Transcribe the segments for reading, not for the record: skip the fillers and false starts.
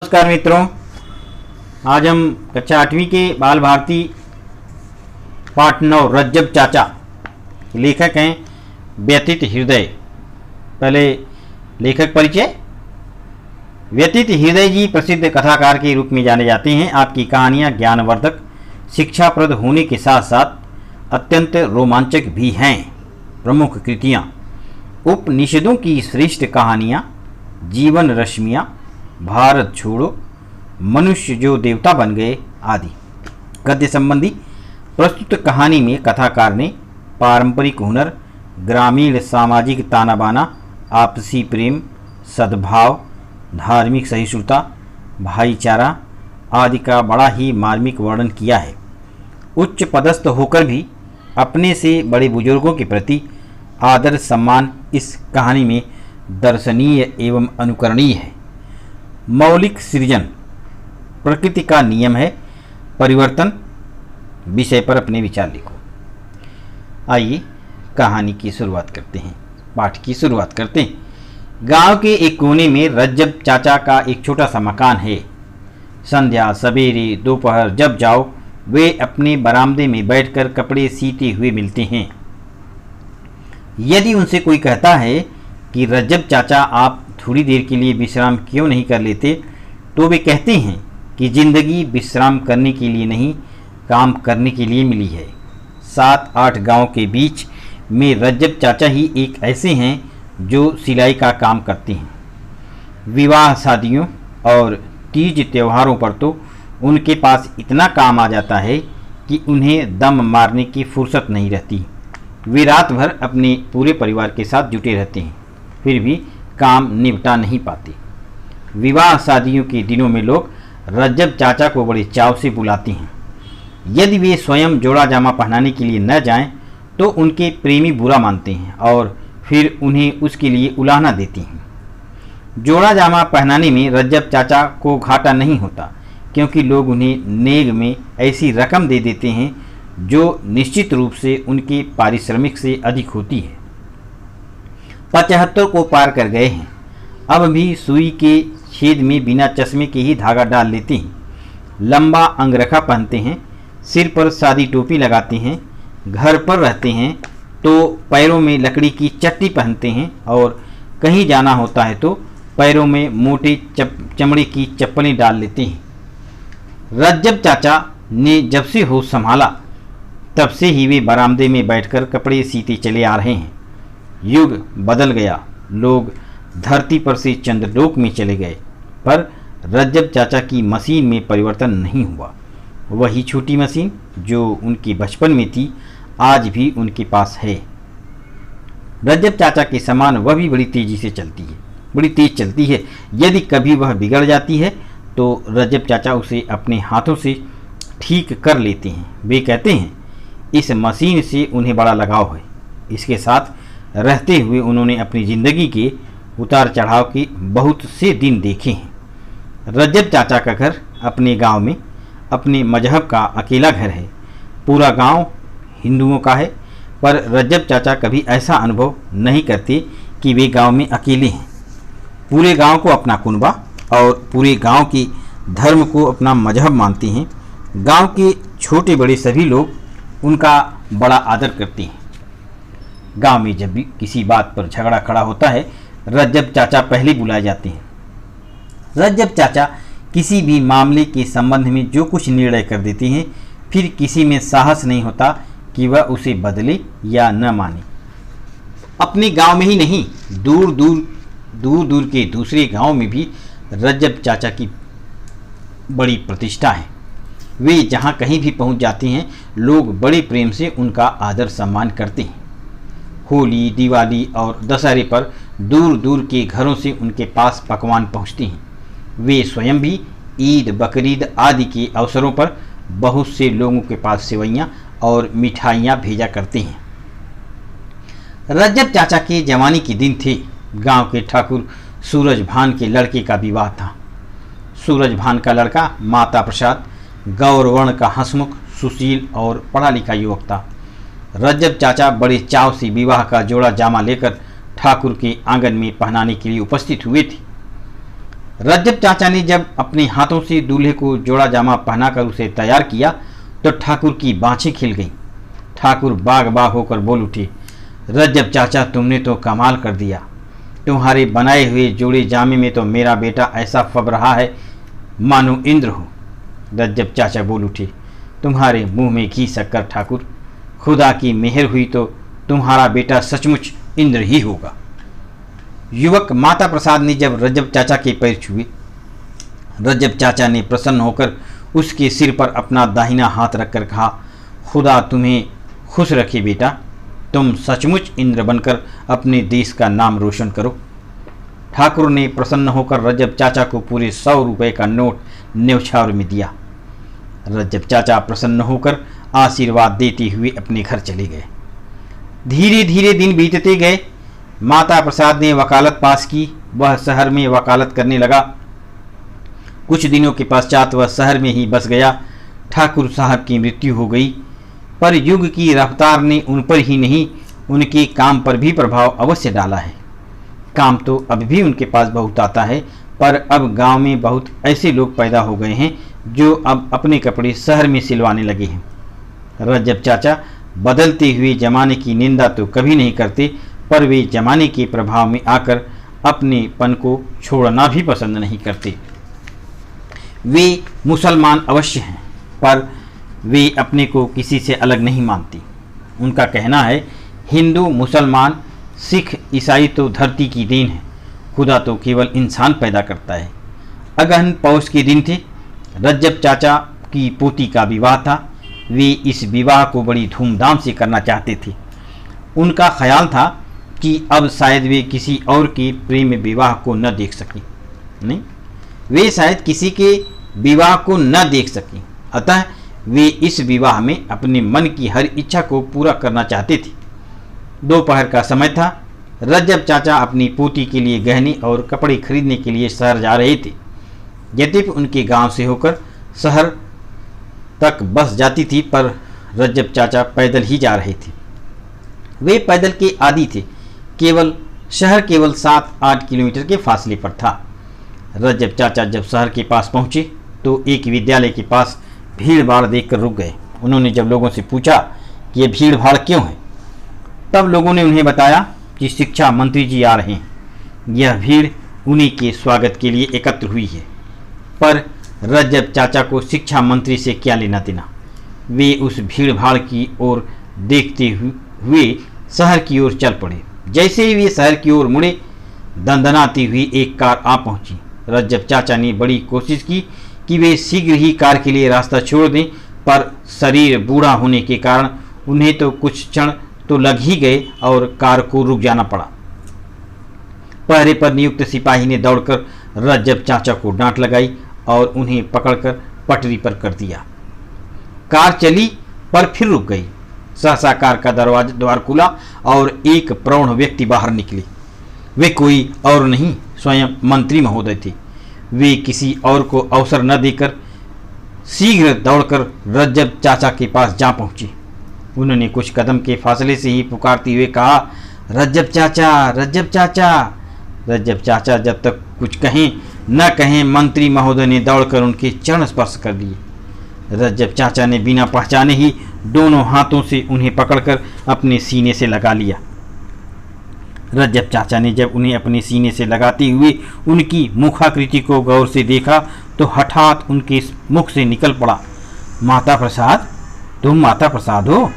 नमस्कार मित्रों, आज हम कक्षा 8वीं के बाल भारती पाठ 9 रज्जब चाचा, लेखक हैं व्यतीत हृदय। पहले लेखक परिचय। व्यतीत हृदय जी प्रसिद्ध कथाकार के रूप में जाने जाते हैं। आपकी कहानियाँ ज्ञानवर्धक, शिक्षाप्रद होने के साथ साथ अत्यंत रोमांचक भी हैं। प्रमुख कृतियाँ: उपनिषदों की श्रेष्ठ कहानियाँ, जीवन रश्मियाँ, भारत छोड़ो, मनुष्य जो देवता बन गए आदि। गद्य संबंधी प्रस्तुत कहानी में कथाकार ने पारंपरिक हुनर, ग्रामीण सामाजिक ताना बाना, आपसी प्रेम, सद्भाव, धार्मिक सहिष्णुता, भाईचारा आदि का बड़ा ही मार्मिक वर्णन किया है। उच्च पदस्थ होकर भी अपने से बड़े बुजुर्गों के प्रति आदर सम्मान इस कहानी में दर्शनीय एवं अनुकरणीय है। मौलिक सृजन प्रकृति का नियम है, परिवर्तन विषय पर अपने विचार लिखो। आइए कहानी की शुरुआत करते हैं, पाठ की शुरुआत करते हैं। गांव के एक कोने में रज्जब चाचा का एक छोटा सा मकान है। संध्या, सवेरे, दोपहर जब जाओ वे अपने बरामदे में बैठकर कपड़े सीते हुए मिलते हैं। यदि उनसे कोई कहता है कि रज्जब चाचा आप थोड़ी देर के लिए विश्राम क्यों नहीं कर लेते, तो वे कहते हैं कि जिंदगी विश्राम करने के लिए नहीं, काम करने के लिए मिली है। 7-8 गांव के बीच में रज्जब चाचा ही एक ऐसे हैं जो सिलाई का काम करते हैं। विवाह शादियों और तीज त्योहारों पर तो उनके पास इतना काम आ जाता है कि उन्हें दम मारने की फुर्सत नहीं रहती। वे रात भर अपने पूरे परिवार के साथ जुटे रहते हैं, फिर भी काम निपटा नहीं पाते। विवाह शादियों के दिनों में लोग रज्जब चाचा को बड़े चाव से बुलाते हैं। यदि वे स्वयं जोड़ा जामा पहनाने के लिए न जाएं, तो उनके प्रेमी बुरा मानते हैं और फिर उन्हें उसके लिए उलाहना देते हैं। जोड़ा जामा पहनाने में रज्जब चाचा को घाटा नहीं होता, क्योंकि लोग उन्हें नेग में ऐसी रकम दे देते हैं जो निश्चित रूप से उनके पारिश्रमिक से अधिक होती है। 75 को पार कर गए हैं, अब भी सुई के छेद में बिना चश्मे के ही धागा डाल लेते हैं। लंबा अंगरखा पहनते हैं, सिर पर सादी टोपी लगाते हैं। घर पर रहते हैं तो पैरों में लकड़ी की चट्टी पहनते हैं और कहीं जाना होता है तो पैरों में मोटे चमड़े की चप्पलें डाल लेते हैं। रज्जब चाचा ने जब से होश संभाला तब से ही वे बरामदे में बैठकर कपड़े सीते चले आ रहे हैं। युग बदल गया, लोग धरती पर से चंद्रलोक में चले गए, पर रज्जब चाचा की मशीन में परिवर्तन नहीं हुआ। वही छोटी मशीन जो उनके बचपन में थी आज भी उनके पास है। रज्जब चाचा के समान वह भी बड़ी तेजी से चलती है, बड़ी तेज चलती है। यदि कभी वह बिगड़ जाती है तो रज्जब चाचा उसे अपने हाथों से ठीक कर लेते हैं। वे कहते हैं इस मशीन से उन्हें बड़ा लगाव है। इसके साथ रहते हुए उन्होंने अपनी ज़िंदगी के उतार चढ़ाव के बहुत से दिन देखे हैं। रज्जब चाचा का घर अपने गांव में अपने मजहब का अकेला घर है। पूरा गांव हिंदुओं का है, पर रज्जब चाचा कभी ऐसा अनुभव नहीं करते कि वे गांव में अकेले हैं। पूरे गांव को अपना कुनबा और पूरे गांव के धर्म को अपना मजहब मानते हैं। गांव के छोटे बड़े सभी लोग उनका बड़ा आदर करते हैं। गांव में जब भी किसी बात पर झगड़ा खड़ा होता है, रज्जब चाचा पहले बुलाए जाते हैं। रज्जब चाचा किसी भी मामले के संबंध में जो कुछ निर्णय कर देते हैं, फिर किसी में साहस नहीं होता कि वह उसे बदले या न माने। अपने गांव में ही नहीं, दूर दूर के दूसरे गांव में भी रज्जब चाचा की बड़ी प्रतिष्ठा है। वे जहां कहीं भी पहुंच जाते हैं, लोग बड़े प्रेम से उनका आदर सम्मान करते हैं। होली, दिवाली और दशहरे पर दूर दूर के घरों से उनके पास पकवान पहुंचते हैं। वे स्वयं भी ईद, बकरीद आदि के अवसरों पर बहुत से लोगों के पास सेवइयां और मिठाइयां भेजा करते हैं। रज्जब चाचा के जवानी के दिन थे। गांव के ठाकुर सूरज भान के लड़के का विवाह था। सूरज भान का लड़का माता प्रसाद गौरवर्ण का हंसमुख, सुशील और पढ़ा लिखा युवक था। रज्जब चाचा बड़े चाव से विवाह का जोड़ा जामा लेकर ठाकुर के आंगन में पहनाने के लिए उपस्थित हुए थे। रज्जब चाचा ने जब अपने हाथों से दूल्हे को जोड़ा जामा पहनाकर उसे तैयार किया तो ठाकुर की बाँछें खिल गईं। ठाकुर बाग बाग होकर बोल उठे, रज्जब चाचा, तुमने तो कमाल कर दिया। तुम्हारे बनाए हुए जोड़े जामे में तो मेरा बेटा ऐसा फब रहा है मानो इंद्र हो। रज्जब चाचा बोल उठे, तुम्हारे मुंह में घी शक्कर ठाकुर, खुदा की मेहर हुई तो तुम्हारा बेटा सचमुच इंद्र ही होगा। युवक माता प्रसाद ने जब रज्जब चाचा के पैर छुए, रज्जब चाचा ने प्रसन्न होकर उसके सिर पर अपना दाहिना हाथ रखकर कहा, खुदा तुम्हें खुश रखे बेटा, तुम सचमुच इंद्र बनकर अपने देश का नाम रोशन करो। ठाकुर ने प्रसन्न होकर रज्जब चाचा को पूरे 100 रुपये का नोट न्यौछावर में दिया। रज्जब चाचा प्रसन्न होकर आशीर्वाद देते हुए अपने घर चले गए। धीरे धीरे दिन बीतते गए। माता प्रसाद ने वकालत पास की। वह शहर में वकालत करने लगा। कुछ दिनों के पश्चात वह शहर में ही बस गया। ठाकुर साहब की मृत्यु हो गई, पर युग की रफ्तार ने उन पर ही नहीं उनके काम पर भी प्रभाव अवश्य डाला है। काम तो अभी भी उनके पास बहुत आता है, पर अब गांव में बहुत ऐसे लोग पैदा हो गए हैं जो अब अपने कपड़े शहर में सिलवाने लगे हैं। रज्जब चाचा बदलते हुए जमाने की निंदा तो कभी नहीं करते, पर वे जमाने के प्रभाव में आकर अपनेपन को छोड़ना भी पसंद नहीं करते। वे मुसलमान अवश्य हैं, पर वे अपने को किसी से अलग नहीं मानते। उनका कहना है, हिंदू मुसलमान सिख ईसाई तो धरती की देन है, खुदा तो केवल इंसान पैदा करता है। अगहन पौष के दिन थे। रज्जब चाचा की पोती का विवाह था। वे इस विवाह को बड़ी धूमधाम से करना चाहते थे। उनका ख्याल था कि अब शायद वे किसी और के प्रेम विवाह को न देख सकें। नहीं, वे शायद किसी के विवाह को न देख सकें, अतः वे इस विवाह में अपने मन की हर इच्छा को पूरा करना चाहते थे। दोपहर का समय था। रज्जब चाचा अपनी पोती के लिए गहने और कपड़े खरीदने के लिए शहर जा रहे थे। यद्यपि उनके गांव से होकर शहर तक बस जाती थी, पर रज्जब चाचा पैदल ही जा रहे थे। वे पैदल के आदी थे। शहर केवल 7-8 किलोमीटर के फासले पर था। रज्जब चाचा जब शहर के पास पहुंचे तो एक विद्यालय के पास भीड़ भाड़ देखकर रुक गए। उन्होंने जब लोगों से पूछा कि ये भीड़ भाड़ क्यों है, तब लोगों ने उन्हें बताया कि शिक्षा मंत्री जी आ रहे हैं। यह भीड़ उन्हीं के स्वागत के लिए एकत्र हुई है। पर रज्जब चाचा को शिक्षा मंत्री से क्या लेना देना। वे उस भीड़ भाड़ की ओर देखते हुए शहर की ओर चल पड़े। जैसे ही वे शहर की ओर मुड़े, दंदनाती हुई एक कार आ पहुंची। रज्जब चाचा ने बड़ी कोशिश की कि वे शीघ्र ही कार के लिए रास्ता छोड़ दें, पर शरीर बूढ़ा होने के कारण उन्हें तो कुछ क्षण तो लग ही गए और कार को रुक जाना पड़ा। पहरे पर नियुक्त सिपाही ने दौड़कर रज्जब चाचा को डांट लगाई और उन्हें पकड़कर पटरी पर कर दिया। कार चली पर फिर रुक गई। सहसा कार का द्वार खुला और एक प्रौढ़ व्यक्ति बाहर निकले। वे कोई और नहीं, स्वयं मंत्री महोदय थे। वे किसी और को अवसर न देकर शीघ्र दौड़कर रज्जब चाचा के पास जा पहुंचे। उन्होंने कुछ कदम के फासले से ही पुकारते हुए कहा, रज्जब चाचा, रज्जब चाचा। रज्जब चाचा जब तक कुछ कहें न कहें, मंत्री महोदय ने दौड़कर उनके चरण स्पर्श कर लिए। रज्जब चाचा ने बिना पहचाने ही दोनों हाथों से उन्हें पकड़कर अपने सीने से लगा लिया। रज्जब चाचा ने जब उन्हें अपने सीने से लगाते हुए उनकी मुखाकृति को गौर से देखा तो हठात उनके मुख से निकल पड़ा, माता प्रसाद, तुम माता प्रसाद हो?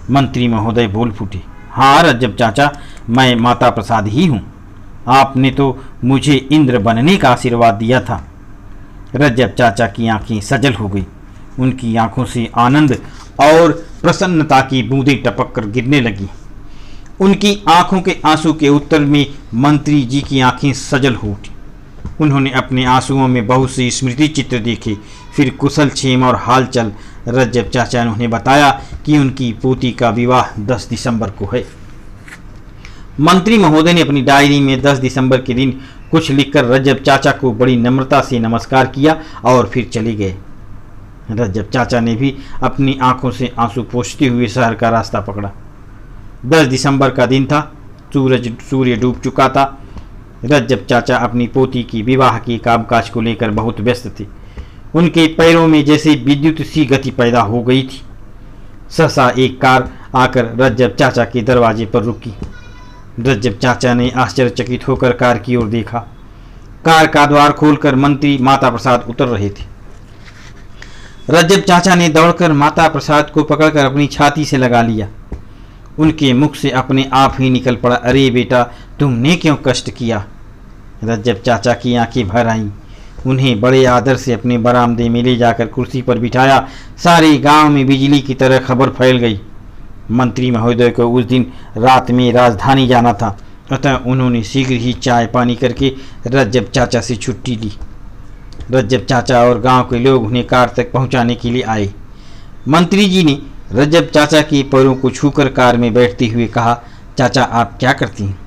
मंत्री महोदय बोल फूटे, हाँ रज्जब चाचा, मैं माता प्रसाद ही हूँ। आपने तो मुझे इंद्र बनने का आशीर्वाद दिया था। रज्जब चाचा की आंखें सजल हो गई। उनकी आंखों से आनंद और प्रसन्नता की बूंदें टपक कर गिरने लगी। उनकी आंखों के आंसू के उत्तर में मंत्री जी की आंखें सजल हो उठी। उन्होंने अपने आंसुओं में बहुत से स्मृति चित्र देखे, फिर कुशल क्षेम और हालचाल। रज्जब चाचा ने उन्हें बताया कि उनकी पोती का विवाह 10 दिसंबर को है। मंत्री महोदय ने अपनी डायरी में 10 दिसंबर के दिन कुछ लिखकर रज्जब चाचा को बड़ी नम्रता से नमस्कार किया और फिर चले गए। रज्जब चाचा ने भी अपनी आंखों से आंसू पोंछते हुए शहर का रास्ता पकड़ा। 10 दिसंबर का दिन था। सूर्य डूब चुका था। रज्जब चाचा अपनी पोती की विवाह के कामकाज को लेकर बहुत व्यस्त थे। उनके पैरों में जैसे विद्युत सी गति पैदा हो गई थी। सहसा एक कार आकर रज्जब चाचा के दरवाजे पर रुकी। रज्जब चाचा ने आश्चर्यचकित होकर कार की ओर देखा। कार का द्वार खोलकर मंत्री माता प्रसाद उतर रहे थे। रज्जब चाचा ने दौड़कर माता प्रसाद को पकड़कर अपनी छाती से लगा लिया। उनके मुख से अपने आप ही निकल पड़ा, अरे बेटा, तुमने क्यों कष्ट किया। रज्जब चाचा की आंखें भर आईं। उन्हें बड़े आदर से अपने बरामदे में ले जाकर कुर्सी पर बिठाया। सारे गांव में बिजली की तरह खबर फैल गई। मंत्री महोदय को उस दिन रात में राजधानी जाना था, अतः उन्होंने शीघ्र ही चाय पानी करके रज्जब चाचा से छुट्टी ली। रज्जब चाचा और गांव के लोग उन्हें कार तक पहुंचाने के लिए आए। मंत्री जी ने रज्जब चाचा के पैरों को छूकर कार में बैठते हुए कहा, चाचा आप क्या करती हैं।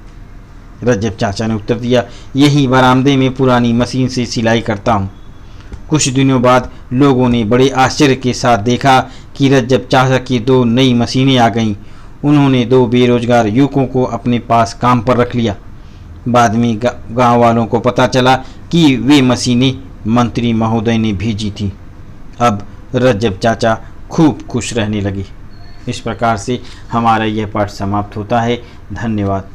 रज्जब चाचा ने उत्तर दिया, यही बरामदे में पुरानी मशीन से सिलाई करता हूँ। कुछ दिनों बाद लोगों ने बड़े आश्चर्य के साथ देखा कि रज्जब चाचा की 2 नई मशीनें आ गईं। उन्होंने 2 बेरोजगार युवकों को अपने पास काम पर रख लिया। बाद में गांव वालों को पता चला कि वे मशीनें मंत्री महोदय ने भेजी थीं। अब रज्जब चाचा खूब खुश रहने लगे। इस प्रकार से हमारा यह पाठ समाप्त होता है। धन्यवाद।